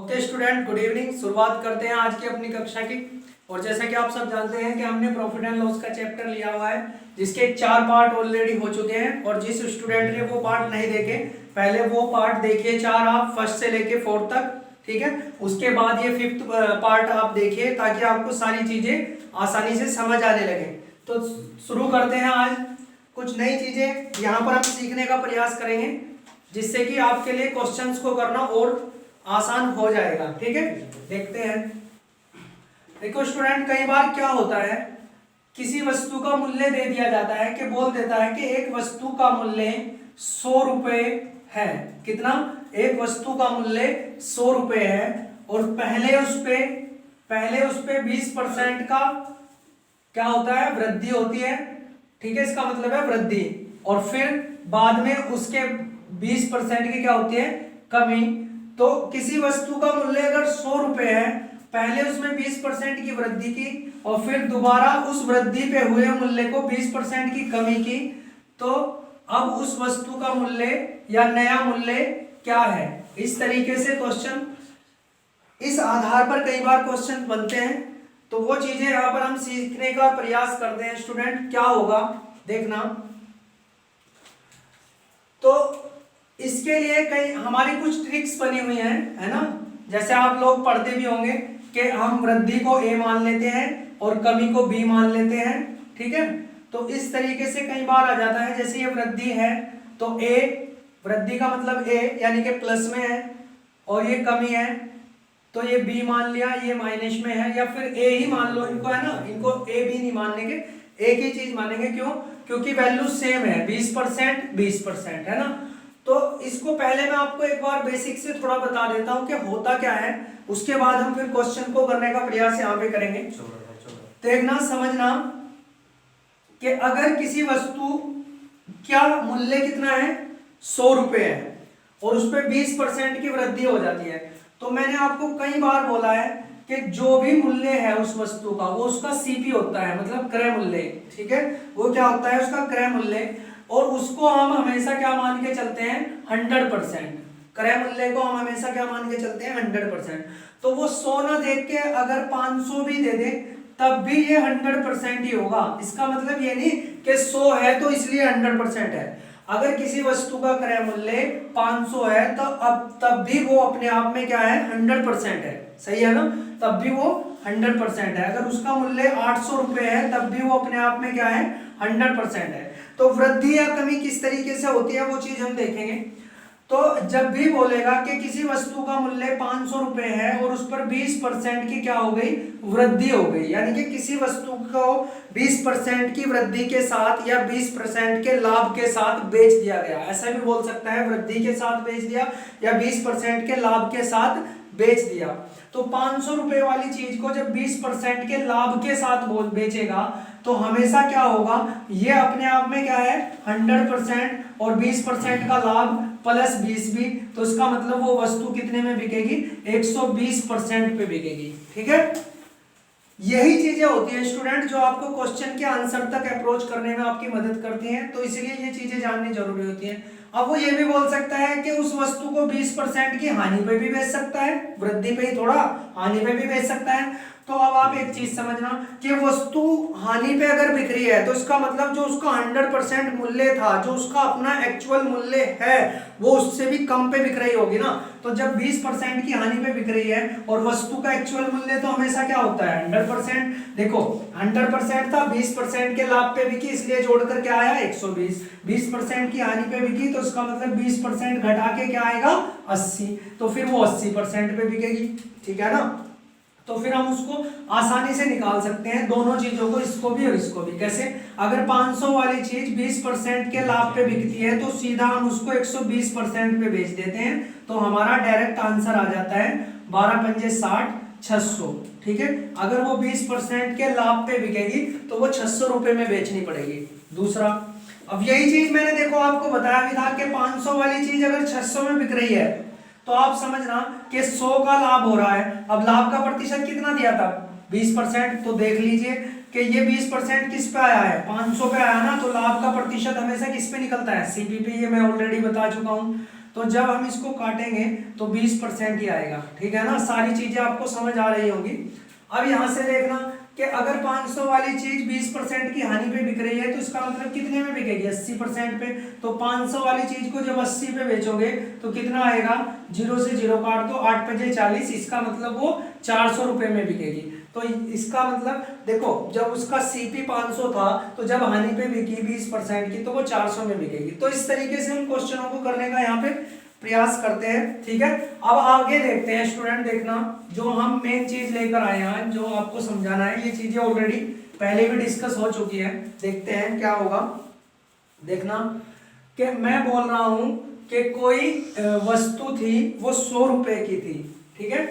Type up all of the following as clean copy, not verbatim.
Okay student, good evening. शुरुआत करते हैं आज की अपनी कक्षा की। और जैसा कि आप सब जानते हैं कि हमने प्रॉफिट एंड लॉस का चैप्टर लिया हुआ है, जिसके 4 पार्ट ऑलरेडी हो चुके हैं। और जिस स्टूडेंट ने वो पार्ट नहीं देखे, पहले वो पार्ट देखिए 4 आप फर्स्ट से लेके 4 तक, ठीक है। उसके बाद ये 5th पार्ट आप देखिए, ताकि आपको सारी चीजें आसानी से समझ आने लगे। तो शुरू करते हैं आज। कुछ नई चीजें यहाँ पर हम सीखने का प्रयास करेंगे, जिससे कि आपके लिए क्वेश्चंस को करना और आसान हो जाएगा, ठीक है। देखते हैं। देखो स्टूडेंट, कई बार क्या होता है, किसी वस्तु का मूल्य दे दिया जाता है कि बोल देता है कि एक वस्तु का मूल्य 100 रुपए है। कितना? एक वस्तु का मूल्य 100 रुपए है। और पहले उस पे 20% का क्या होता है, वृद्धि होती है, ठीक है। इसका मतलब है वृद्धि। और फिर बाद में उसके 20% की क्या होती है, कमी। तो किसी वस्तु का मूल्य अगर 100 रुपए है, पहले उसमें 20% की वृद्धि की और फिर दोबारा उस वृद्धि पे हुए मूल्य को 20% की कमी की, तो अब उस वस्तु का मूल्य या नया मूल्य क्या है। इस तरीके से क्वेश्चन, इस आधार पर कई बार क्वेश्चन बनते हैं। तो वो चीजें यहां पर हम सीखने का प्रयास करते हैं स्टूडेंट। क्या होगा देखना। तो इसके लिए कई हमारी कुछ ट्रिक्स बनी हुई हैं, है ना। जैसे आप लोग पढ़ते भी होंगे कि हम वृद्धि को a मान लेते हैं और कमी को b मान लेते हैं, ठीक है। तो इस तरीके से कई बार आ जाता है, जैसे ये वृद्धि है तो a, वृद्धि का मतलब a यानी कि प्लस में है, और ये कमी है तो ये b मान लिया, ये माइनस में है, या फिर a ही मान लो इनको, है ना। इनको a b नहीं मानने के, एक ही चीज मानेंगे। क्यों? क्योंकि वैल्यू सेम है, 20% 20%, है ना। तो इसको पहले मैं आपको एक बार बेसिक से थोड़ा बता देता हूं कि होता क्या है, उसके बाद हम फिर क्वेश्चन को करने का प्रयास यहाँ पे करेंगे। देखना, समझना कि अगर किसी वस्तु क्या मूल्य कितना है, 100 रुपए है, और उस पर 20% की वृद्धि हो जाती है, तो मैंने आपको कई बार बोला है कि जो भी मूल्य है उस वस्तु का, वो उसका सीपी होता है, मतलब क्रय मूल्य, ठीक है। वो क्या होता है, उसका क्रय मूल्य। और उसको हम हमेशा क्या मान के चलते हैं, 100%। क्रय मूल्य को हम हमेशा क्या मान के चलते हैं, 100%। तो वो 100 ना देख के अगर 500 भी दे दे, तब भी ये 100% ही होगा। इसका मतलब ये नहीं कि 100 है तो इसलिए 100% है। अगर किसी वस्तु का क्रय मूल्य 500 है तो अब तब भी वो अपने आप में क्या है, 100% है। सही है ना, तब भी वो 100% है। अगर उसका मूल्य 800 रुपए है, तब भी वो अपने आप में क्या है, 100% है। तो वृद्धि या कमी किस तरीके से होती है वो चीज हम देखेंगे। तो जब भी बोलेगा कि किसी वस्तु का मूल्य 500 रुपए है और उस पर 20% की क्या हो गई, वृद्धि हो गई, यानी कि किसी वस्तु को 20% की वृद्धि के साथ या 20% के लाभ के साथ बेच दिया गया, ऐसा भी बोल सकता है। वृद्धि के साथ बेच दिया या 20% के लाभ के साथ बेच दिया। तो 500 रुपए वाली चीज को जब 20% के लाभ के साथ बेचेगा, तो हमेशा क्या होगा, ये अपने आप में क्या है, 100% और 20% का लाभ प्लस 20 भी, तो इसका मतलब वो वस्तु कितने में बिकेगी, 120% पे बिकेगी, ठीक है। यही चीजें होती हैं स्टूडेंट जो आपको क्वेश्चन के आंसर तक अप्रोच करने में आपकी मदद करती हैं। तो इसलिए ये चीजें जाननी जरूरी होती हैं। अब वो ये भी बोल सकता है कि उस वस्तु को 20% की हानि पे भी बेच सकता है, वृद्धि पे ही थोड़ा, हानि पे भी बेच सकता है। तो अब आप एक चीज समझना कि वस्तु हानि पे अगर बिक रही है, तो इसका मतलब जो उसका 100% मूल्य था, जो उसका अपना एक्चुअल मूल्य है, वो उससे भी कम पे बिक रही होगी ना। तो जब 20% की हानि पे बिक रही है और वस्तु का एक्चुअल मूल्य तो हमेशा क्या होता है, 100%। देखो 100% था, 20% के लाभ पे बिकी, इसलिए जोड़कर क्या आया, 120। 20% की हानि पे बिकी, तो इसका मतलब 20% घटा के क्या आएगा, 80। तो फिर वो 80% पे बिकेगी, ठीक है ना। तो फिर हम उसको आसानी से निकाल सकते हैं, दोनों चीजों को, इसको भी और इसको भी। कैसे? अगर 500 वाली चीज 20% के लाभ पे बिकती है, तो सीधा हम उसको 120% पे बेच देते हैं, तो हमारा डायरेक्ट आंसर आ जाता है 12 पंजे 60, 600, ठीक है। अगर वो 20% के लाभ पे बिकेगी तो वो 600 रुपए में बेचनी पड़ेगी। दूसरा, अब यही चीज मैंने देखो आपको बताया भी था कि 500 वाली चीज अगर 600 में बिक रही है, तो आप समझना कि 100 का लाभ हो रहा है। अब लाभ का प्रतिशत कितना दिया था, 20%। तो देख लीजिए कि ये 20% किस पे आया है, 500 पे आया ना। तो लाभ का प्रतिशत हमेशा किस पे निकलता है, सीपी पे, ये मैं ऑलरेडी बता चुका हूं। तो जब हम इसको काटेंगे तो 20% ही आएगा, ठीक है ना। सारी चीजें आपको समझ आ रही होंगी। अब यहाँ से देखना कि अगर 500 वाली चीज 20% की हानि पे बिक रही है तो इसका मतलब कितने में बिकेगी, 80% पे। तो 500 वाली चीज को जब 80 पे बेचोगे तो कितना आएगा, 0 से 0 काट दो, 8 पचे 40, इसका मतलब वो 400 रुपए में बिकेगी। तो इसका मतलब देखो, जब उसका सीपी 500 था तो जब हानि पे बिकी 20% की तो वो 400 में बिकेगी। तो इस तरीके से हम क्वेश्चनों को करने का यहाँ पे प्रयास करते हैं, ठीक है। अब आगे देखते हैं स्टूडेंट, देखना जो हम मेन चीज लेकर आए हैं, जो आपको समझाना है, ये चीजें ऑलरेडी पहले भी डिस्कस हो चुकी है। देखते हैं क्या होगा। देखना कि मैं बोल रहा हूं कि कोई वस्तु थी, वो 100 रुपए की थी, ठीक है।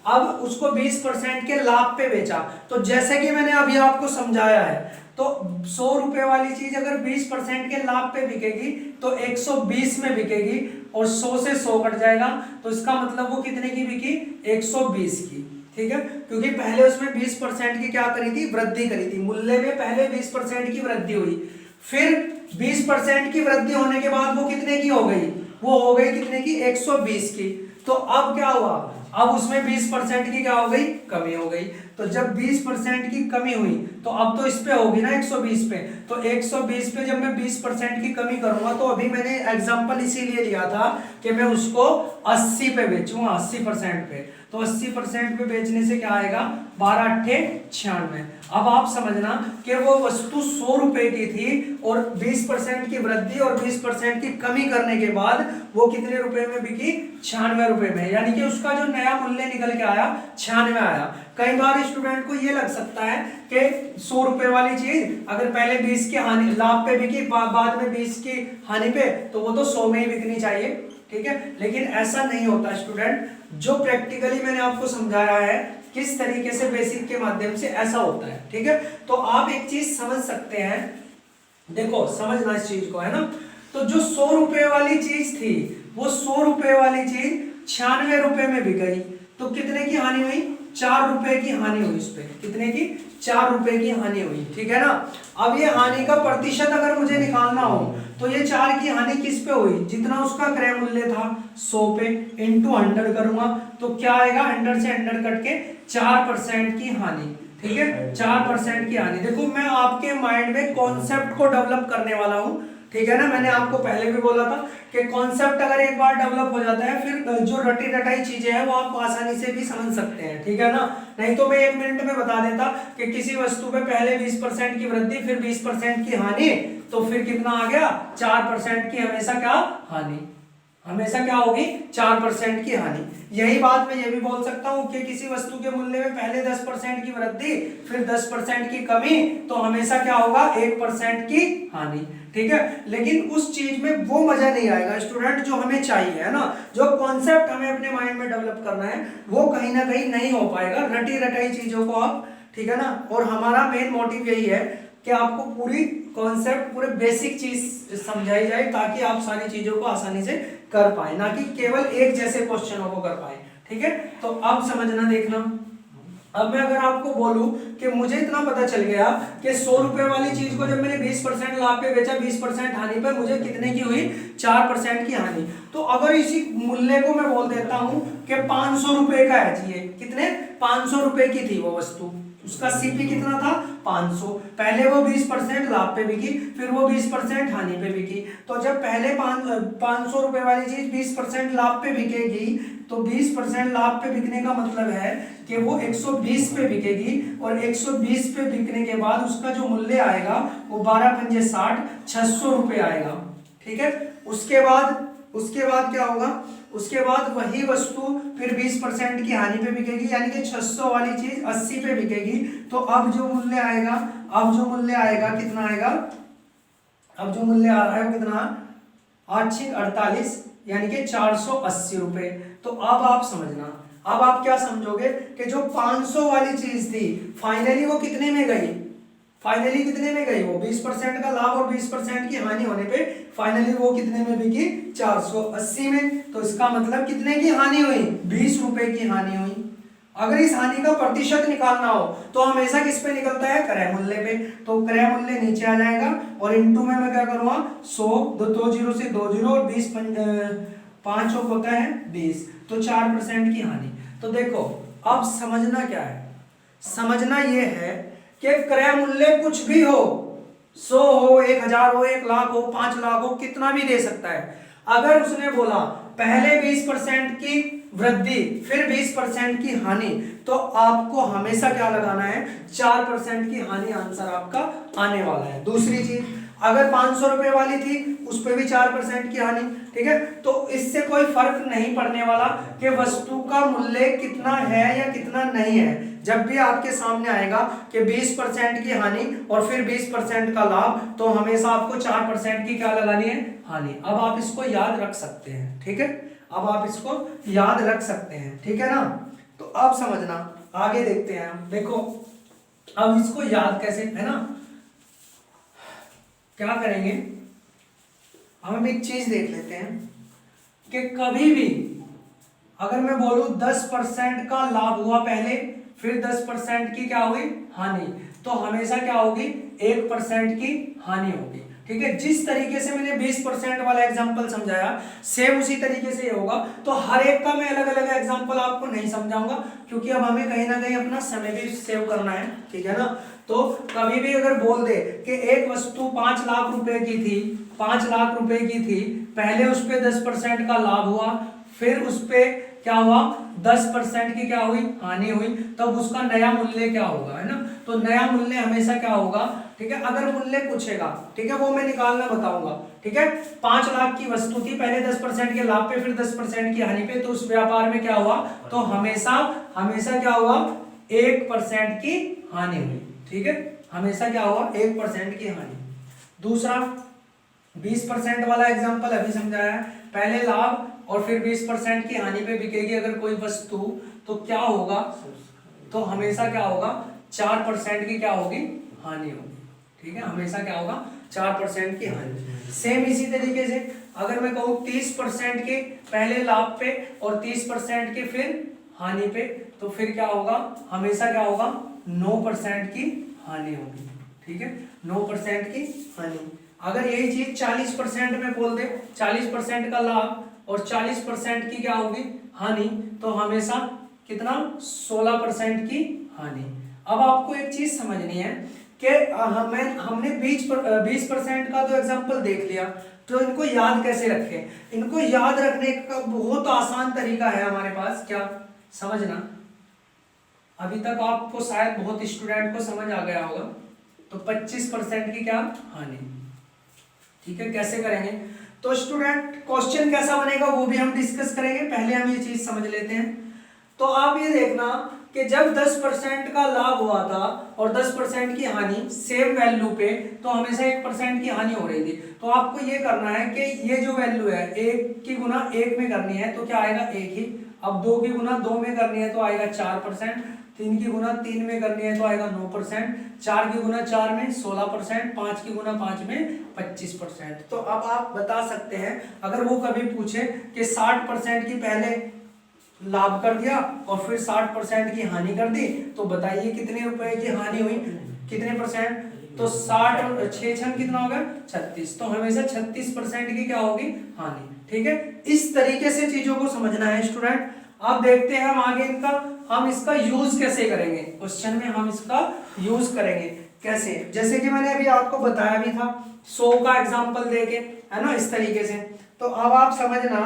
अब उसको 20% के लाभ पे बेचा। तो जैसे कि मैंने अभी आपको समझाया है, तो 100 रुपए वाली चीज अगर 20% के लाभ पे बिकेगी तो 120 में बिकेगी, और 100 से 100 कट जाएगा तो इसका मतलब वो कितने की बिकी, 120 की, ठीक है। क्योंकि पहले उसमें 20% की क्या करी थी, वृद्धि करी थी मूल्य में, पहले 20% की वृद्धि हुई, फिर 20% की वृद्धि होने के बाद वो कितने की हो गई, वो हो गई कितने की, 120 की। तो अब क्या हुआ, अब उसमें 20% की क्या हो गई, कमी हो गई। तो जब 20% की कमी हुई तो अब तो इस पे होगी ना 120 पे, तो 120 पे जब मैं 20% की कमी करूंगा, तो अभी मैंने एग्जांपल इसीलिए लिया था कि मैं उसको 80 पे बेचूंगा, 80% पे। तो 80% पे बेचने से क्या आएगा, 12 अट्ठे 96। अब आप समझना कि वो वस्तु 100 रुपए की थी और 20% की वृद्धि और 20% की कमी करने के बाद वो कितने रुपए में बिकी, 96 रुपए में। यानी कि उसका जो नया मूल्य निकल के आया 96 आया। कई बार स्टूडेंट को ये लग सकता है कि 100 रुपए वाली चीज अगर पहले 20 की हानि लाभ पे बिकी, बाद में 20 की हानि पे, तो वो तो 100 में ही बिकनी चाहिए, ठीक है। लेकिन ऐसा नहीं होता स्टूडेंट, जो प्रैक्टिकली मैंने आपको समझाया है किस तरीके से बेसिक के माध्यम से, ऐसा होता है, ठीक है। तो आप एक चीज समझ सकते हैं, देखो समझना इस चीज को, है ना। तो जो 100 रुपए वाली चीज थी, वो 100 रुपए वाली चीज 96 रुपए में बिक गई, तो कितने की हानि हुई, 4 रुपए की हानि हुई। इस पे कितने की, 4 रुपए की हानि हुई, ठीक है ना। अब ये हानि का प्रतिशत अगर मुझे निकालना हो तो ये 4 की हानि किस पे हुई, जितना उसका क्रय मूल्य था 100 पे, इंटू 100 करूंगा तो क्या आएगा, 100 से 100 कट के 4% की हानि, ठीक है। 4% की हानि। देखो मैं आपके माइंड में कॉन्सेप्ट को डेवलप करने वाला हूं, ठीक है ना। मैंने आपको पहले भी बोला था कि कॉन्सेप्ट अगर एक बार डेवलप हो जाता है, फिर जो रटी रटाई चीजें हैं वो आप आसानी से भी समझ सकते हैं, ठीक है ना। नहीं तो मैं 1 मिनट में बता देता कि किसी वस्तु पे पहले 20% की वृद्धि, फिर 20% की हानि, तो फिर कितना आ गया, 4% की हमेशा क्या हानि, हमेशा क्या होगी, 4% की हानि। यही बात मैं ये भी बोल सकता हूं कि किसी वस्तु के मूल्य में पहले 10% की वृद्धि, फिर 10% की कमी, तो हमेशा क्या होगा, 1% की हानि, ठीक है। लेकिन उस चीज में वो मजा नहीं आएगा स्टूडेंट जो हमें चाहिए, है ना। जो कॉन्सेप्ट हमें अपने माइंड में डेवलप करना है वो कहीं ना कहीं नहीं हो पाएगा रटी रटाई चीजों को आप, ठीक है ना। और हमारा मेन मोटिव यही है कि आपको पूरी कॉन्सेप्ट, पूरे बेसिक चीज समझाई जाए ताकि आप सारी चीजों को आसानी से कर पाए, ना कि केवल एक जैसे क्वेश्चनों को कर पाए, ठीक है। तो अब समझना, देखना। अब मैं अगर आपको बोलूं कि मुझे इतना पता चल गया कि 100 रुपए वाली चीज को जब मैंने 20% लाभ पे बेचा, 20% हानि पर, मुझे कितने की हुई, 4% की हानि। तो अगर इसी मूल्य को मैं बोल देता हूं कि 500 रुपए का है जी, ये कितने, 500 रुपए की थी वो वस्तु, उसका सीपी कितना था, 500। पहले वो 20% लाभ पे बिकी, फिर वो 20% हानि पे बिकी। तो जब पहले 500 रुपए वाली चीज 20% लाभ पे बिकेगी, तो 20% लाभ पे बिकने का मतलब है कि वो 120 पे बिकेगी, और 120 पे बिकने के बाद उसका जो मूल्य आएगा वो 12 पंजे 60, 600 रुपए आएगा, ठीक है। उसके बाद क्या होगा, उसके बाद वही वस्तु फिर 20% की हानि पे बिकेगी, यानी कि 600 वाली चीज 80 पे बिकेगी। तो अब जो मूल्य आएगा कितना आएगा, अब जो मूल्य आ रहा है वो कितना, 8×48 यानी कि 480 रुपए। तो अब आप समझना, अब आप क्या समझोगे कि जो 500 वाली चीज थी फाइनली वो कितने में गई, फाइनली कितने में गई, वो 20% का लाभ और 20% की हानि होने पे फाइनली वो कितने में बिकी, 480 में। तो इसका मतलब कितने की हानि हुई, 20 रुपए की हानि हुई। अगर इस हानि का प्रतिशत निकालना हो तो हमेशा किस पे निकलता है, क्रय मूल्य पे। तो क्रय मूल्य नीचे आ जाएगा और इनटू में मैं क्या करूंगा, 100, 2 जीरो से 2 जीरो और 20 5 चौक होता है 20, तो 4% की हानि। तो देखो अब समझना क्या है, समझना ये है कि क्रय मूल्य कुछ भी हो, 100 हो, 1000 हो, 1 लाख हो, 5 लाख हो, कितना भी दे सकता है। अगर उसने बोला पहले 20% की वृद्धि फिर 20% की हानि, तो आपको हमेशा क्या लगाना है, 4% की हानि आंसर आपका आने वाला है। दूसरी चीज, अगर 500 रुपए वाली थी उस पर भी 4% की हानि, ठीक है। तो इससे कोई फर्क नहीं पड़ने वाला कि वस्तु का मूल्य कितना है या कितना नहीं है। जब भी आपके सामने आएगा कि 20% की हानि और फिर 20% का लाभ, तो हमेशा आपको 4% की क्या लगानी है, हानि। अब आप इसको याद रख सकते हैं, ठीक है, अब आप इसको याद रख सकते हैं, ठीक है ना। तो अब समझना, आगे देखते हैं हम। देखो अब इसको याद कैसे, है ना, क्या करेंगे, हम एक चीज देख लेते हैं कि कभी भी अगर मैं बोलूं 10% का लाभ हुआ पहले, फिर 10% की क्या हुई, हानि, तो हमेशा क्या होगी, 1% की हानि होगी, ठीक है। जिस तरीके से मैंने 20% वाला एग्जांपल समझाया, सेम उसी तरीके से ये होगा। तो हर एक का मैं अलग अलग एग्जांपल आपको नहीं समझाऊंगा, क्योंकि अब हमें कहीं ना कहीं अपना समय भी सेव करना है, ठीक है ना। तो कभी भी अगर बोल दे कि एक वस्तु 5 लाख रुपए की थी, 5 लाख रुपए की थी, पहले उस पे 10% का लाभ हुआ, फिर उस पे क्या हुआ, 10% की क्या हुई, हानि हुई, तब उसका नया मूल्य क्या होगा, है ना। तो नया मूल्य हमेशा क्या होगा, ठीक है। अगर मूल्य पूछेगा, ठीक है, वो मैं निकालना बताऊंगा, ठीक है। 5 लाख की वस्तु थी, पहले 10% के लाभ पे फिर 10% की हानि पे, तो उस व्यापार में क्या हुआ, तो हमेशा हमेशा क्या हुआ, 1% की हानि हुई, ठीक है, हमेशा क्या हुआ, 1% की हानि। दूसरा 20% वाला एग्जांपल अभी समझाया, पहले लाभ और फिर 20% की हानि पे बिकेगी अगर कोई वस्तु, तो क्या होगा, तो हमेशा क्या होगा, 4% की क्या होगी, हानि होगी, ठीक है, हमेशा क्या होगा, 4% की हानि। सेम इसी तरीके से अगर मैं कहूँ 30% के पहले लाभ पे और 30% के फिर हानि पे, तो फिर क्या होगा, हमेशा क्या होगा, 9% की हानि होगी, ठीक है, 9% की हानि। अगर यही चीज 40% में बोल दे, 40% का लाभ और 40% की क्या होगी, हानि, तो हमेशा कितना, 16% की हानि। अब आपको एक चीज समझनी है कि हमने 20% का तो एग्जांपल देख लिया, तो इनको याद कैसे रखें। इनको याद रखने का बहुत आसान तरीका है हमारे पास, क्या, समझना। अभी तक आपको शायद बहुत स्टूडेंट को समझ आ गया होगा। तो 25% की क्या, हानि, ठीक है। कैसे करेंगे, तो स्टूडेंट क्वेश्चन कैसा बनेगा वो भी हम डिस्कस करेंगे, पहले हम ये चीज समझ लेते हैं। तो आप ये देखना कि जब 10% का लाभ हुआ था और 10% की हानि सेम वैल्यू पे, तो हमेशा 1% की हानि हो रही थी। तो आपको ये करना है कि ये जो वैल्यू है 1 की गुना 1 में करनी है, तो क्या आएगा, 1 ही। अब 2 की गुना 2 में करनी है तो आएगा 4%, 3 की गुना 3 में करनी है तो आएगा 9%, 4 की गुना 4 में 16%, 5 की गुना 5 में 25%। तो अब आप बता सकते हैं, अगर वो कभी पूछे कि 60% की पहले लाभ कर दिया और फिर 60% की हानि कर दी, तो बताइए कितने रुपए की हानि हुई, कितने परसेंट, तो 60 और 6 कितना होगा, 36। तो हमेशा 36% की क्या होगी, हानि, ठीक है। इस तरीके से चीजों को समझना है स्टूडेंट। अब देखते हैं हम आगे इनका, हम इसका यूज कैसे करेंगे, क्वेश्चन में हम इसका यूज करेंगे कैसे, जैसे कि मैंने अभी आपको बताया भी था 100 का एग्जांपल देके, है ना, इस तरीके से। तो अब आप समझना,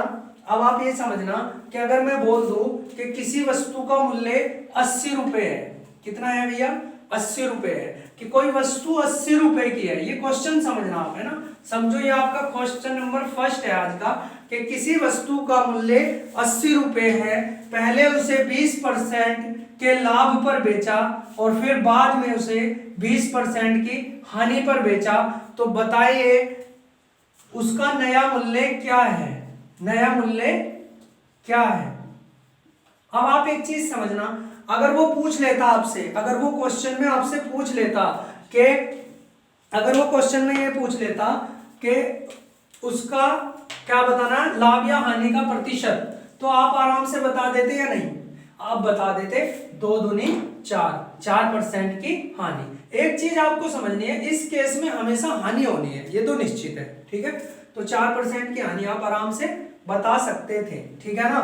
अब आप ये समझना कि अगर मैं बोल दूं कि किसी वस्तु का मूल्य 80 रुपए है, कितना है भैया, 80 रुपए है, कि कोई वस्तु 80 रुपए की है, ये क्वेश्चन समझना आप, है ना, समझो ये आपका क्वेश्चन नंबर फर्स्ट है आज का, कि किसी वस्तु का मूल्य 80 रुपए है, पहले उसे 20% के लाभ पर बेचा और फिर बाद में उसे 20% की हानि पर बेचा, तो बताइए उसका नया मूल्य क्या है, नया मूल्य क्या है। अब आप एक चीज समझना, अगर वो पूछ लेता आपसे, अगर वो क्वेश्चन में आपसे पूछ लेता कि, अगर वो क्वेश्चन में ये पूछ लेता कि उसका क्या बताना है, लाभ या हानि का प्रतिशत, तो आप आराम से बता देते या नहीं, आप बता देते 2 दूनी 4, 4% की हानि। एक चीज आपको समझनी है, इस केस में हमेशा हानि होनी है, ये तो निश्चित है, ठीक है। तो 4% की हानि आप आराम से बता सकते थे, ठीक है ना।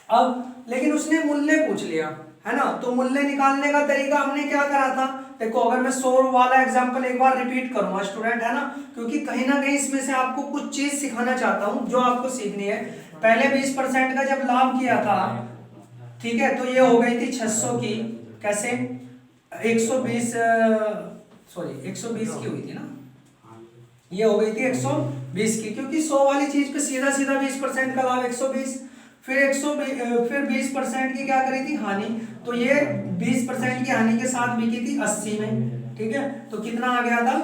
अब लेकिन उसने मूल्य पूछ लिया, है ना, तो मूल्य निकालने का तरीका हमने क्या करा था, देखो अगर मैं 100 वाला एग्जांपल एक बार रिपीट करूंगा स्टूडेंट, है ना, क्योंकि कहीं ना कहीं इसमें से आपको कुछ चीज सिखाना चाहता हूं जो आपको सीखनी है। पहले 20% का जब लाभ किया था, ठीक है, तो ये हो गई थी 600 की, कैसे 120 सॉरी 120 की हुई थी ना, ये हो गई थी 120 की, क्योंकि 100 वाली चीज पे सीधा सीधा 20% का लाभ 120, फिर 20% की क्या करी थी हानि, तो ये 20% की हानि के साथ बिकी थी 80 में, ठीक है, तो कितना आ गया था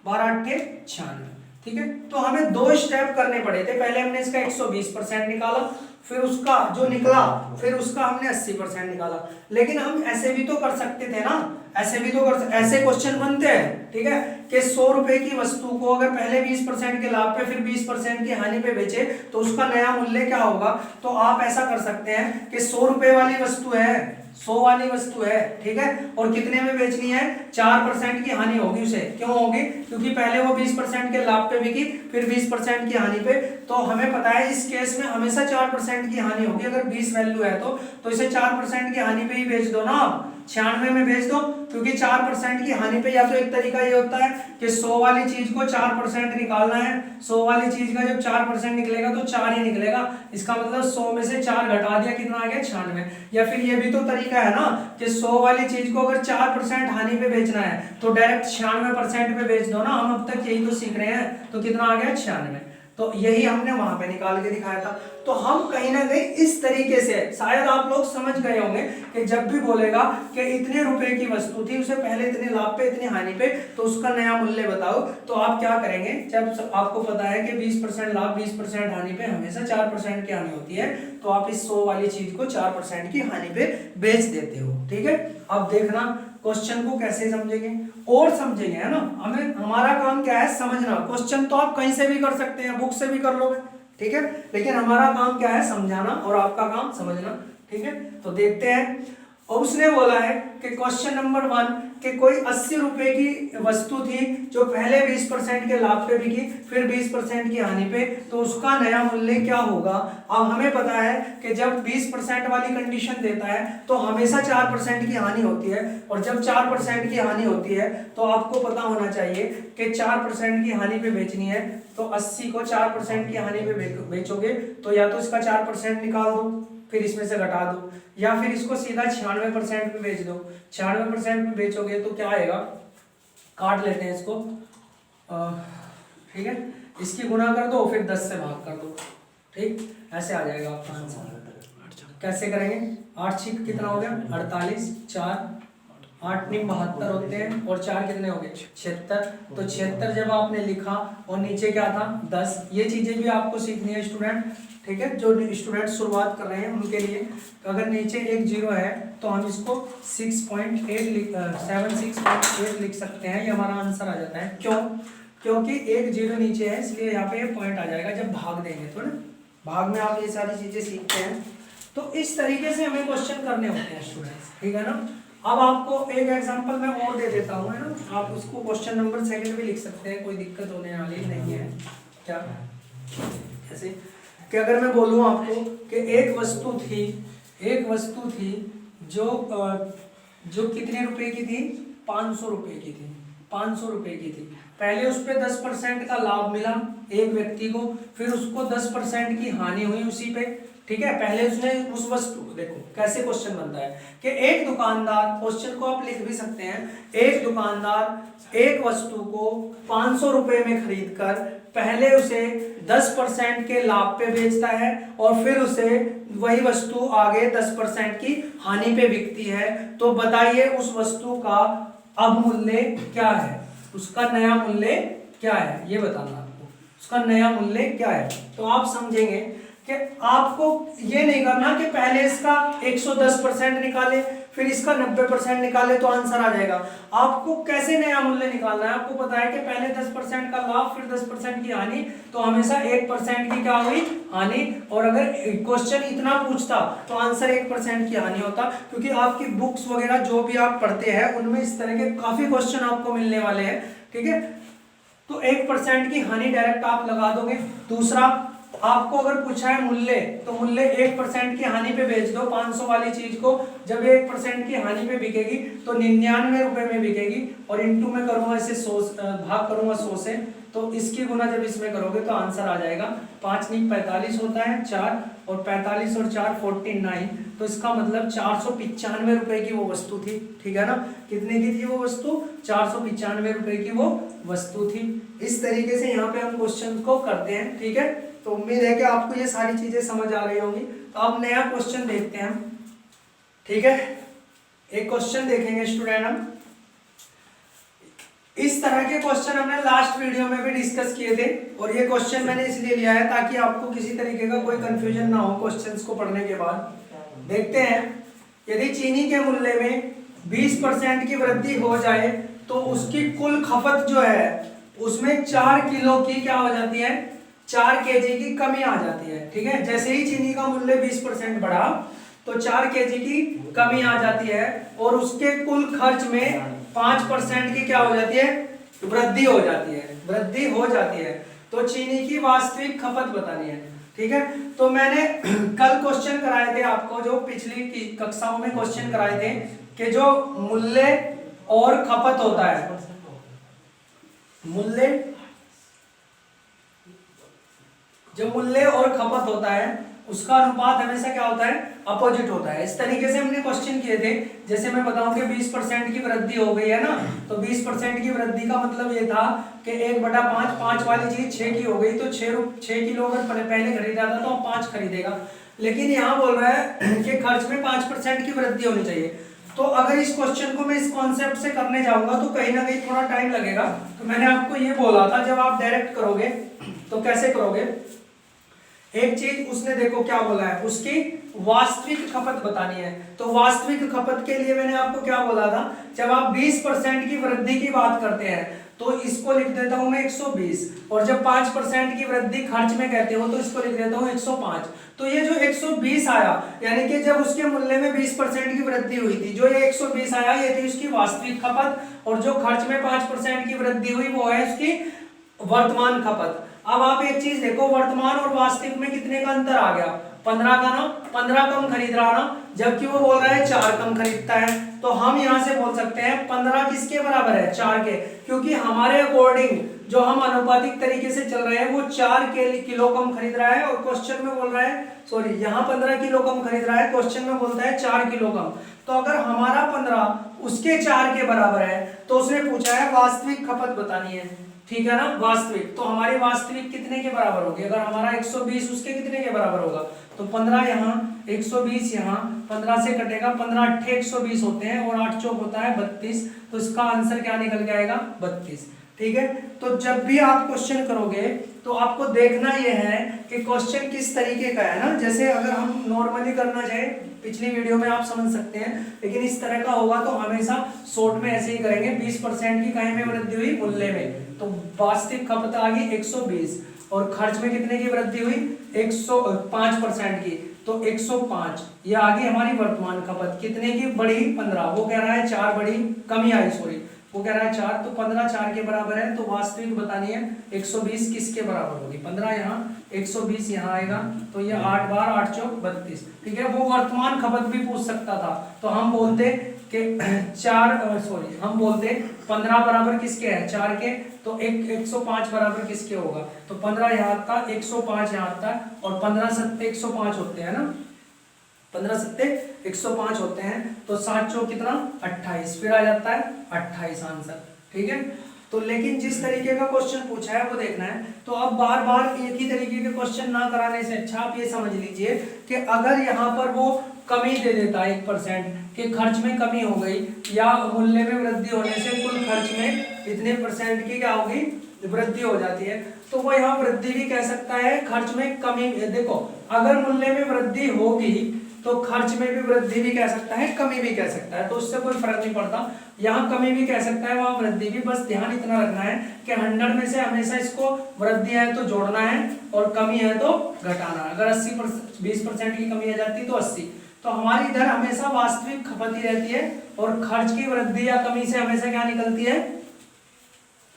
12×8 = 96, ठीक है। तो हमें 2 स्टेप करने पड़े थे, पहले हमने इसका 120% निकाला, फिर उसका जो निकला फिर उसका हमने 80% निकाला। लेकिन हम ऐसे भी तो कर सकते थे ना, ऐसे भी तो ऐसे क्वेश्चन बनते हैं, ठीक है, कि 100 रुपए की वस्तु को अगर पहले 20% के लाभ पे फिर 20% की हानि पे बेचे तो उसका नया मूल्य क्या होगा। तो आप ऐसा कर सकते हैं कि 100 रुपए वाली वस्तु है, 100 वाली वस्तु है, ठीक है, और कितने में बेचनी है, 4% की हानि होगी उसे, क्यों होगी, क्योंकि पहले वो 20% के लाभ पे बिकी फिर 20% की हानि पे, तो हमें पता है इस केस में हमेशा 4% की हानि होगी, अगर 20 वैल्यू है तो इसे 4% की हानि पे ही बेच दो ना, आप 96 में बेच दो, क्योंकि 4% की हानि पे या तो एक तरीका ये होता है कि 100 वाली चीज को 4% निकालना है, 100 वाली चीज का जब 4% निकलेगा तो 4 ही निकलेगा, इसका मतलब 100 में से 4 घटा दिया, कितना आ गया 96। या फिर ये भी तो तरीका है ना कि 100 वाली चीज को अगर 4% हानि पे बेचना है तो डायरेक्ट 96% पे बेच दो ना, हम अब तक यही तो सीख रहे हैं, तो कितना आ गया 96, तो यही हमने वहां पे निकाल के दिखाया था। तो हम कहीं ना कहीं इस तरीके से, शायद आप लोग समझ गए होंगे कि जब भी बोलेगा कि इतने रुपए की वस्तु थी उसे पहले इतने लाभ पे इतनी हानि पे, तो उसका नया मूल्य बताओ, तो आप क्या करेंगे, जब आपको पता है कि 20% लाभ 20% हानि पे हमेशा 4% की हानि होती है, तो आप इस 100 वाली चीज को 4% की हानि पे बेच देते हो, ठीक है। अब देखना क्वेश्चन को कैसे समझेंगे और समझेंगे, है ना, हमें हमारा काम क्या है समझना, क्वेश्चन तो आप कहीं से भी कर सकते हैं, बुक से भी कर लोगे, ठीक है, लेकिन हमारा काम क्या है समझाना और आपका काम समझना, ठीक है। तो देखते हैं, और उसने बोला है कि क्वेश्चन नंबर 1 कि कोई 80 रुपए की वस्तु थी जो पहले 20% के लाभ पे बिकी फिर 20% की हानि पे, तो उसका नया मूल्य क्या होगा। अब हमें पता है कि जब 20% वाली कंडीशन देता है तो हमेशा 4% की हानि होती है, और जब 4% की हानि होती है तो आपको पता होना चाहिए कि 4% की हानि पे बेचनी है, तो 80 को 4% की हानि पे बेचोगे तो या तो इसका 4% निकाल दो फिर इसमें से घटा दो, या फिर इसको सीधा 96% पे बेच दो, 96% पे बेचोगे तो क्या आएगा, काट लेते हैं इसको, ठीक है, इसकी गुना कर दो फिर 10 से भाग कर दो, ठीक, ऐसे आ जाएगा आपका आंसर। कैसे करेंगे, 8 6 कितना हो गया 48, 4 8 9 72 होते हैं, और 4 कितने हो गए 76, तो 76 जब आपने लिखा और नीचे क्या था 10, ये चीजें भी आपको सीखनी है स्टूडेंट, ठीक है, जो स्टूडेंट शुरुआत कर रहे हैं उनके लिए। तो अगर नीचे एक जीरो है तो हम इसको 76.8 लिख सकते हैं, ये हमारा आंसर आ जाता है, क्यों, क्योंकि एक जीरो नीचे है इसलिए यहाँ पे पॉइंट आ जाएगा जब भाग देंगे, तो ना भाग में आप ये सारी चीजें सीखते हैं। तो इस तरीके से हमें क्वेश्चन करने होते हैं स्टूडेंट्स, ठीक है ना। अब आपको एक एग्जांपल मैं और दे देता हूँ, है ना, आप उसको क्वेश्चन नंबर 2 भी लिख सकते हैं, कोई दिक्कत होने वाली नहीं है। क्या, ऐसे कि अगर मैं बोलूँ आपको कि एक वस्तु थी जो कितने रुपए की थी, 500 रुपए की थी, 500 रुपए की थी, पहले उस पर 10% का लाभ मिला एक व्यक्ति को, फिर उसको 10% की हानि हुई उसी पे, ठीक है, पहले उसने उस वस्तु, देखो कैसे क्वेश्चन बनता है कि एक दुकानदार, क्वेश्चन को आप लिख भी सकते हैं, एक दुकानदार एक वस्तु को 500 रुपए में खरीद कर पहले उसे 10% के लाभ पे बेचता है और फिर उसे वही वस्तु आगे 10% की हानि पे बिकती है, तो बताइए उस वस्तु का अब मूल्य क्या है, उसका नया मूल्य क्या है, ये बताना आपको, उसका नया मूल्य क्या है। तो आप समझेंगे कि आपको ये नहीं करना कि पहले इसका 110% निकाले फिर इसका 90% निकाले तो आंसर आ जाएगा। आपको कैसे नया मूल्य निकालना है, आपको पता है कि पहले 10% का लाभ फिर 10% की हानि, तो हमेशा 1% की क्या हुई हानि, और अगर क्वेश्चन इतना पूछता तो आंसर 1% की हानि होता, क्योंकि आपकी बुक्स वगैरह जो भी आप पढ़ते हैं उनमें इस तरह के काफी क्वेश्चन आपको मिलने वाले हैं, ठीक है। तो 1% की हानि डायरेक्ट आप लगा दोगे। दूसरा, आपको अगर पूछा है मूल्य, तो मूल्य 1% की हानि पे बेच दो 500 वाली चीज को, जब 1% की हानि पे बिकेगी तो 99 रुपए में बिकेगी, और इंटू में करूंगा इसे 100, भाग करूंगा 100 से, तो इसकी गुना जब इसमें करोगे तो आंसर आ जाएगा 5 नहीं 45 होता है 4, और 45 और 4 49, तो इसका मतलब 495 रुपए की वो वस्तु थी। ठीक है ना, कितने की थी वो वस्तु? 495 रुपए की वो वस्तु थी। इस तरीके से यहाँ पे हम क्वेश्चन को करते हैं। ठीक है, तो उम्मीद है कि आपको ये सारी चीजें समझ आ रही होंगी। तो अब नया क्वेश्चन देखते हैं हम। ठीक है, एक क्वेश्चन देखेंगे स्टूडेंट हम। इस तरह के क्वेश्चन हमने लास्ट वीडियो में भी डिस्कस किए थे, और ये क्वेश्चन मैंने इसलिए लिया है ताकि आपको किसी तरीके का कोई कंफ्यूजन ना हो क्वेश्चंस को पढ़ने के बाद। देखते हैं, यदि चीनी के मूल्य में 20% की वृद्धि हो जाए तो उसकी कुल खपत जो है उसमें 4 किलो की क्या हो जाती है? 4 केजी की कमी आ जाती है। ठीक है, जैसे ही चीनी का मूल्य 20% बढ़ा तो 4 केजी की कमी आ जाती है, और उसके कुल खर्च में 5% की क्या हो जाती है? वृद्धि हो जाती है। वृद्धि हो जाती है, तो चीनी की वास्तविक खपत बतानी है। ठीक है, तो मैंने कल क्वेश्चन कराए थे आपको, जो पिछली कक्षाओं में क्वेश्चन कराए थे कि जो मूल्य और खपत होता है, जो मूल्य और खपत होता है उसका अनुपात हमेशा क्या होता है? अपोजिट होता है। इस तरीके से हमने क्वेश्चन किए थे। जैसे मैं बताऊं कि 20% की वृद्धि हो गई है ना, तो 20% की वृद्धि का मतलब ये था कि 1/5, 5 वाली चीज 6 की हो गई, तो 6 किलो अगर पहले खरीदा था तो अब 5 खरीदेगा। लेकिन यहाँ बोल रहा है कि खर्च में 5% की वृद्धि होनी चाहिए। तो अगर इस क्वेश्चन को मैं इस कॉन्सेप्ट से करने जाऊंगा तो कहीं ना कहीं थोड़ा टाइम लगेगा। तो मैंने आपको ये बोला था, जब आप डायरेक्ट करोगे तो कैसे करोगे? एक चीज उसने देखो क्या बोला है, उसकी वास्तविक खपत बतानी है। तो वास्तविक खपत के लिए मैंने आपको क्या बोला था? जब आप 20% की वृद्धि की बात करते हैं तो इसको लिख देता हूं मैं 120, और जब 5% की वृद्धि खर्च में कहते हो तो इसको लिख देता हूं 105। तो ये जो 120 आया, यानी कि जब उसके मूल्य में 20% की वृद्धि हुई थी, जो ये 120 आया ये थी उसकी वास्तविक खपत, और जो खर्च में 5% की वृद्धि हुई वो है उसकी वर्तमान खपत। अब आप एक चीज देखो, वर्तमान और वास्तविक में कितने का अंतर आ गया? 15 का ना, 15 कम खरीद रहा ना, जबकि वो बोल रहा है 4 कम खरीदता है। तो हम यहां से बोल सकते हैं 15 किसके बराबर है? 4 के, क्योंकि हमारे अकॉर्डिंग जो हम अनुपातिक तरीके से चल रहे हैं वो 4 किलो कम खरीद रहा है, और क्वेश्चन में बोल रहा है, सॉरी यहाँ 15 किलो कम खरीद रहा है, क्वेश्चन में बोलता है 4 किलो कम। तो अगर हमारा 15 उसके 4 के बराबर है तो उसने पूछा है वास्तविक खपत बतानी है। ठीक है ना, वास्तविक, तो हमारी वास्तविक कितने के बराबर होगी? अगर हमारा 120 उसके कितने के बराबर होगा? तो 15 यहाँ, 120 यहाँ, 15 से कटेगा, 15 8 120 होते हैं, और 8 चौक होता है 32, तो इसका आंसर क्या निकल के आएगा? 32। ठीक है, तो जब भी आप क्वेश्चन करोगे तो आपको देखना यह है कि क्वेश्चन किस तरीके का है ना। जैसे अगर हम नॉर्मली करना चाहे, पिछली वीडियो में आप समझ सकते हैं, लेकिन इस तरह का होगा तो हमेशा शॉर्ट में ऐसे ही करेंगे। 20% की कहीं में वृद्धि हुई मूल्य में, तो वास्तविक खपत आ गई 120, और खर्च में कितने की वृद्धि हुई? 105% की, तो 105 ये आ गई हमारी वर्तमान खपत। कितने की बढ़ी? 15, वो कह रहा है 4 बढ़ी, कमी आई, सॉरी वो कह रहा है 4, तो 15 4 के बराबर है, तो वास्तविक बतानी है 120 किसके बराबर होगी? 15 यहाँ, 120 यहाँ आएगा, तो ये 8 बार 8 चौक 32। ठीक है, वो वर्तमान खपत भी पूछ सकता था, तो हम बोलते कि 15 बराबर किसके है? 4 के, तो 105 बराबर किसके होगा? तो 15 यहाँ आता, 105 यहाँ आता, और 15 7 105 होते हैं ना, 15 7 105 होते हैं, तो 7 चौक कितना? 28, फिर आ जाता है 28 आंसर। ठीक है, तो लेकिन जिस तरीके का क्वेश्चन पूछा है वो देखना है। तो अब बार बार एक ही तरीके के क्वेश्चन ना कराने से अच्छा आप ये समझ लीजिए कि अगर यहाँ पर वो कमी दे देता 1% के खर्च में कमी हो गई, या मूल्य में वृद्धि होने से कुल खर्च में इतने % की क्या होगी? वृद्धि हो जाती है, तो वो यहाँ वृद्धि भी कह सकता है, खर्च में कमी। देखो, अगर मूल्य में वृद्धि होगी तो खर्च में भी वृद्धि भी कह सकता है, कमी भी कह सकता है, तो उससे कोई फर्क नहीं पड़ता। यहाँ कमी भी कह सकता है, वहां वृद्धि भी। बस ध्यान इतना रखना है कि 100 में से हमेशा इसको वृद्धि है तो जोड़ना है, और कमी है तो घटाना। अगर 20% की कमी आ जाती तो 80, तो हमारी इधर हमेशा वास्तविक खपत ही रहती है, और खर्च की वृद्धि या कमी से हमेशा क्या निकलती है?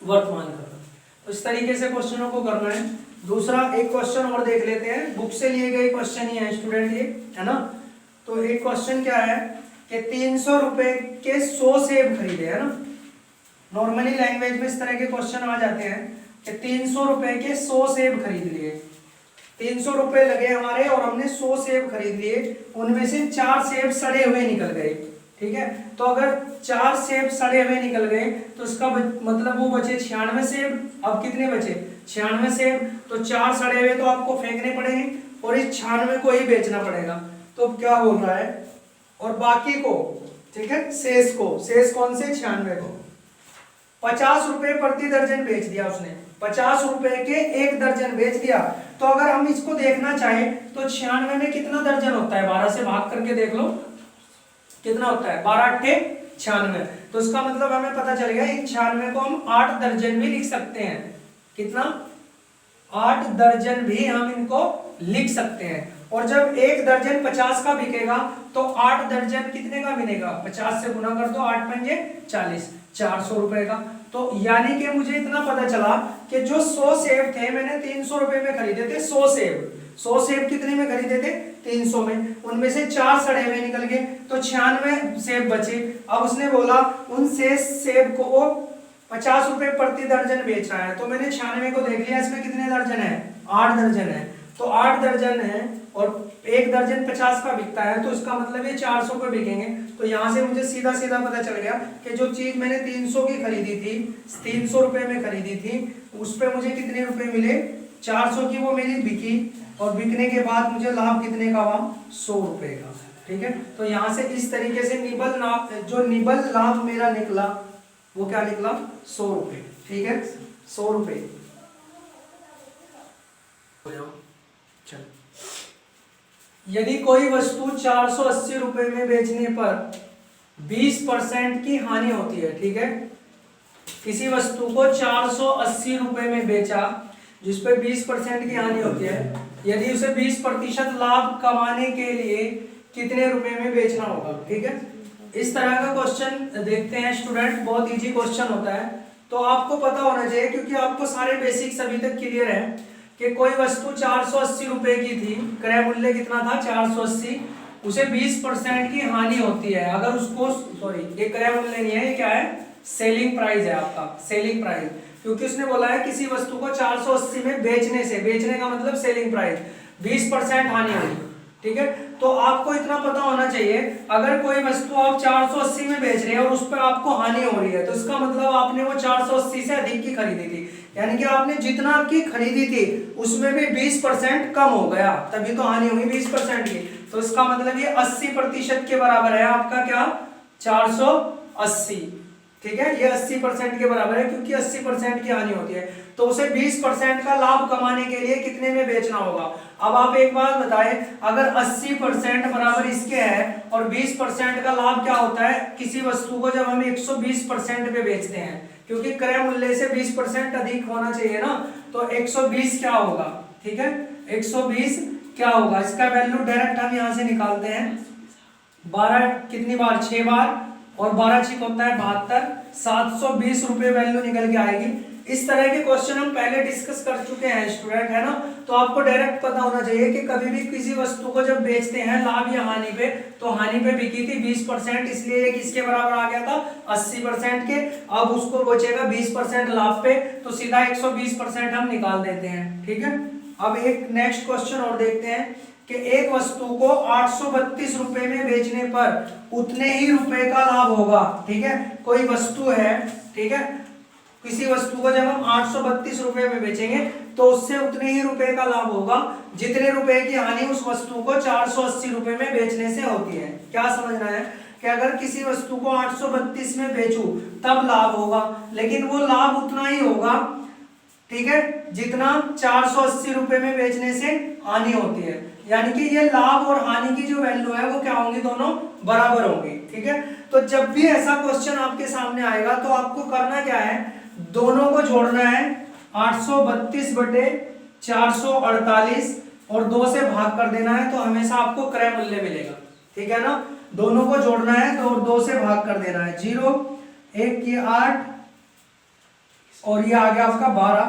वर्तमान खपत। तो इस तरीके से क्वेश्चनों को करना है। दूसरा एक क्वेश्चन और देख लेते हैं, बुक से लिए गए क्वेश्चन ही है स्टूडेंट ये, है ना। तो एक क्वेश्चन क्या है कि 300 रुपए के 100 सेब खरीदे, है ना। नॉर्मली लैंग्वेज में इस तरह के क्वेश्चन आ जाते हैं कि 300 रुपए के 100 सेब खरीद लिए। 300 रुपए लगे हमारे और हमने 100 सेब खरीद लिए, उनमें से 4 सेब सड़े हुए निकल गए, ठीक है। तो अगर 4 सेब सड़े हुए निकल गए तो इसका मतलब वो बचे 96 सेब। अब कितने बचे? 96 सेब। तो 4 सड़े हुए तो आपको फेंकने पड़ेंगे और इस 96 को ही बेचना पड़ेगा। तो क्या बोल रहा है, और बाकी को, ठीक है, शेष कौन से? 96 को 50 रुपए प्रति दर्जन बेच दिया उसने। 50 रुपए के 1 दर्जन बेच दिया। तो अगर हम इसको देखना चाहें तो 96 में कितना दर्जन होता है? 12 से भाग करके देख लो कितना होता है, 12 अट्ठे 96। तो इसका मतलब हमें पता चल गया इन 96 को हम 8 दर्जन भी लिख सकते हैं। कितना? 8 दर्जन भी हम इनको लिख सकते हैं। और जब 1 दर्जन 50 का बिकेगा तो 8 दर्जन कितने का मिलेगा? 50 से गुना कर दो, 8 पंजे 40, 400 रुपए का। तो यानी कि मुझे इतना पता चला कि जो 100 सेब थे मैंने 300 रुपए में खरीदे थे। 100 सेब कितने में खरीदे थे? 300 में। उनमें से 4 सड़े हुए निकल गए तो 96 सेब बचे। अब उसने बोला उन शेष सेब को वो 50 रुपए प्रति दर्जन बेच रहा है। तो मैंने 96 को देख लिया, इसमें कितने दर्जन है? 8 दर्जन है। तो 8 दर्जन है और 1 दर्जन 50 का बिकता है, तो इसका मतलब ये 400 पे बिकेंगे। तो यहाँ से मुझे सीधा सीधा पता चल गया कि जो चीज मैंने 300 की खरीदी थी, 300 रुपए में खरीदी थी, उस पे मुझे कितने रुपए मिले? 400 की वो मेरी बिकी और बिकने के बाद मुझे लाभ कितने का हुआ? 100 रुपए का, ठीक है। तो यहाँ से इस तरीके से निबल लाभ मेरा निकला वो क्या निकला? 100 रुपए, ठीक है, 100 रुपए। चलो, यदि कोई वस्तु 480 रुपए में बेचने पर 20% की हानि होती है, ठीक है। किसी वस्तु को 480 रुपए में बेचा जिसपे 20% की हानि होती है, यदि उसे 20% लाभ कमाने के लिए कितने रुपए में बेचना होगा, ठीक है। इस तरह का क्वेश्चन देखते हैं स्टूडेंट, बहुत इजी क्वेश्चन होता है। तो आपको पता होना चाहिए क्योंकि आपको सारे बेसिक्स अभी तक क्लियर है कि कोई वस्तु 480 रुपए की थी, क्रय मूल्य कितना था? 480, उसे 20% की हानि होती है अगर उसको, सॉरी ये क्रय मूल्य नहीं है, ये क्या है? सेलिंग प्राइस है आपका, सेलिंग प्राइस। क्योंकि उसने बोला है किसी वस्तु को 480 में बेचने से, बेचने का मतलब सेलिंग प्राइस, 20% हानि हुई, ठीक है। तो आपको इतना पता होना चाहिए अगर कोई वस्तु आप 480 में बेच रहे हैं और उस पर आपको हानि हो रही है तो इसका मतलब आपने वो 480 से अधिक की खरीदी थी, यानी कि आपने जितना की खरीदी थी उसमें भी 20% कम हो गया, तभी तो हानि हुई 20% की। तो इसका मतलब ये 80% के बराबर है आपका क्या? 480, ठीक है। ये 80% के बराबर है क्योंकि 80% की हानि होती है। तो उसे 20% का लाभ कमाने के लिए कितने में बेचना होगा? अब आप एक बात बताएं, अगर 80% बराबर इसके है और 20% का लाभ क्या होता है किसी वस्तु को जब हम 120% पे बेचते हैं, क्योंकि क्रय मूल्य से 20% अधिक होना चाहिए ना, तो 120 क्या होगा, ठीक है। 120 क्या होगा? इसका वैल्यू डायरेक्ट हम यहाँ से निकालते हैं। 12 कितनी बार? 6 बार, और 12 छिक होता है 72, 720 रुपए वैल्यू निकल के आएगी। इस तरह के क्वेश्चन हम पहले डिस्कस कर चुके हैं स्टूडेंट, है ना। तो आपको डायरेक्ट पता होना चाहिए कि कभी भी किसी वस्तु को जब बेचते हैं लाभ या हानि पे, तो हानि पे बिकी थी 20%, इसलिए ये किसके बराबर आ गया था? 80% के। अब उसको बचेगा 20% लाभ पे, तो सीधा 120% हम निकाल देते हैं, ठीक है। अब एक नेक्स्ट क्वेश्चन और देखते हैं कि एक वस्तु को 832 रुपए में बेचने पर उतने ही रुपए का लाभ होगा, ठीक है। कोई वस्तु है, ठीक है, किसी वस्तु को जब हम 832 रुपए में बेचेंगे तो उससे उतने ही रुपए का लाभ होगा जितने रुपए की हानि उस वस्तु को 480 रुपए में बेचने से होती है। क्या समझना है कि अगर किसी वस्तु को 832 में बेचूं तब लाभ होगा, लेकिन वो लाभ उतना ही होगा, ठीक है, जितना 480 रुपए में बेचने से हानि होती है। यानी कि ये लाभ और हानि की जो वैल्यू है वो क्या होंगी? दोनों बराबर होंगी, ठीक है। तो जब भी ऐसा क्वेश्चन आपके सामने आएगा तो आपको करना क्या है? दोनों को जोड़ना है, 832 बटे 448 और 2 से भाग कर देना है, तो हमेशा आपको क्रय मूल्य मिलेगा, ठीक है ना। दोनों को जोड़ना है तो 2 से भाग कर देना है। 0 1 की 8 और ये आ गया आपका 12,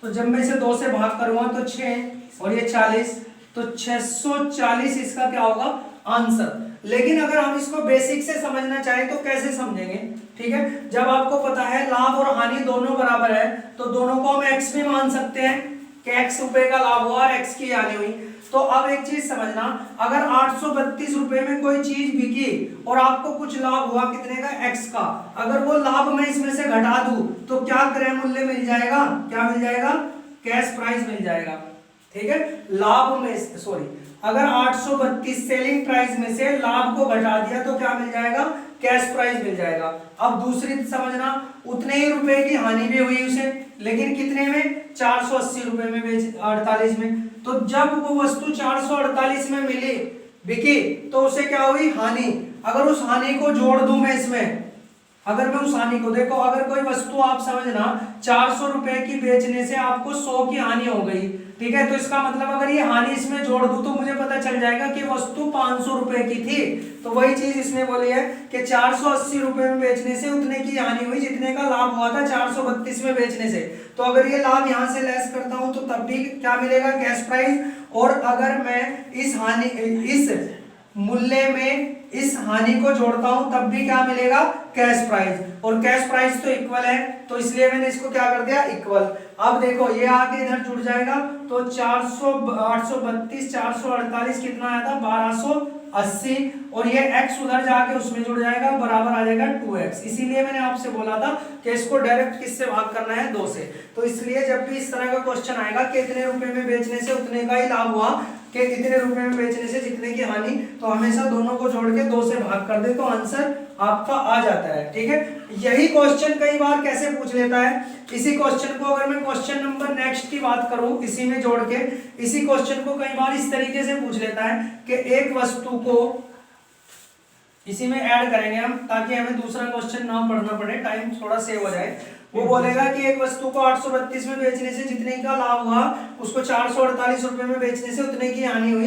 तो जब मैं इसे 2 से भाग करूंगा तो 6 और ये 40, तो 640 इसका क्या होगा आंसर। लेकिन अगर हम इसको बेसिक से समझना चाहें तो कैसे समझेंगे, ठीक है। जब आपको पता है लाभ और हानि दोनों बराबर है तो दोनों को हम x भी मान सकते हैं कि x रुपए का लाभ हुआ और x की हानि हुई। तो अब एक चीज समझना, अगर 832 रुपए में कोई चीज बिकी और आपको कुछ लाभ हुआ कितने का x का, अगर वो लाभ मैं इसमें से घटा दूं तो क्या क्रय मूल्य मिल जाएगा, क्या मिल जाएगा, कैश प्राइस मिल जाएगा, ठीक है। लाभ में सॉरी अगर 832 सेलिंग प्राइस में से लाभ को घटा दिया तो क्या मिल जाएगा, कैश प्राइस मिल जाएगा। अब दूसरी समझना, उतने ही रुपए की हानि भी हुई उसे, लेकिन कितने में, 480 रुपए में बेच 48 में। तो जब वो वस्तु 448 में मिली बिकी तो उसे क्या हुई, हानि। अगर उस हानि को जोड़ दूं मैं इसमें, अगर मैं उस हानि को देखो, अगर कोई वस्तु आप समझना 400 रुपए की बेचने से आपको 100 की हानि हो गई, ठीक है। तो इसका मतलब अगर ये हानि इसमें जोड़ दूं तो मुझे पता चल जाएगा कि वस्तु 500 रुपए की थी। तो वही चीज इसमें बोली है कि 480 रुपए में बेचने से उतने की हानि हुई जितने का लाभ हुआ था 432 में बेचने से। तो अगर ये लाभ यहां से लेस करता हूं तो तब भी क्या मिलेगा, कैश प्राइस। और अगर मैं इस मूल्य में इस हानि को जोड़ता हूं तब भी क्या मिलेगा, कैश प्राइस। और कैश प्राइस तो इक्वल है तो इसलिए मैंने इसको क्या कर दिया, इक्वल। अब देखो ये आगे इधर जुड़ जाएगा तो 832 448 कितना आया था, 1280, और ये x उधर जाके उसमें जुड़ जाएगा, बराबर आ जाएगा 2x। इसीलिए मैंने आपसे बोला था कि इसको डायरेक्ट किससे भाग करना है, 2 से। तो इसलिए जब भी इस तरह का क्वेश्चन आएगा कि इतने रुपए में बेचने से उतने का ही लाभ हुआ, कि इतने रुपए में बेचने से जितने की हानि, तो हमेशा दोनों को जोड़ के 2 से भाग कर दे तो आंसर आपका आ जाता है, ठीक है। यही क्वेश्चन कई बार कैसे पूछ लेता है, इसी क्वेश्चन को अगर मैं क्वेश्चन नंबर नेक्स्ट की बात करूं इसी में जोड़ के, इसी क्वेश्चन को कई बार इस तरीके से पूछ लेता है कि एक वस्तु को इसी में ऐड करेंगे हम ताकि हमें दूसरा क्वेश्चन ना पढ़ना पड़े, टाइम थोड़ा सेव हो जाए। वो बोलेगा कि एक वस्तु को 832 में बेचने से जितने का लाभ हुआ उसको 448 रुपए में बेचने से उतने की हानि हुई।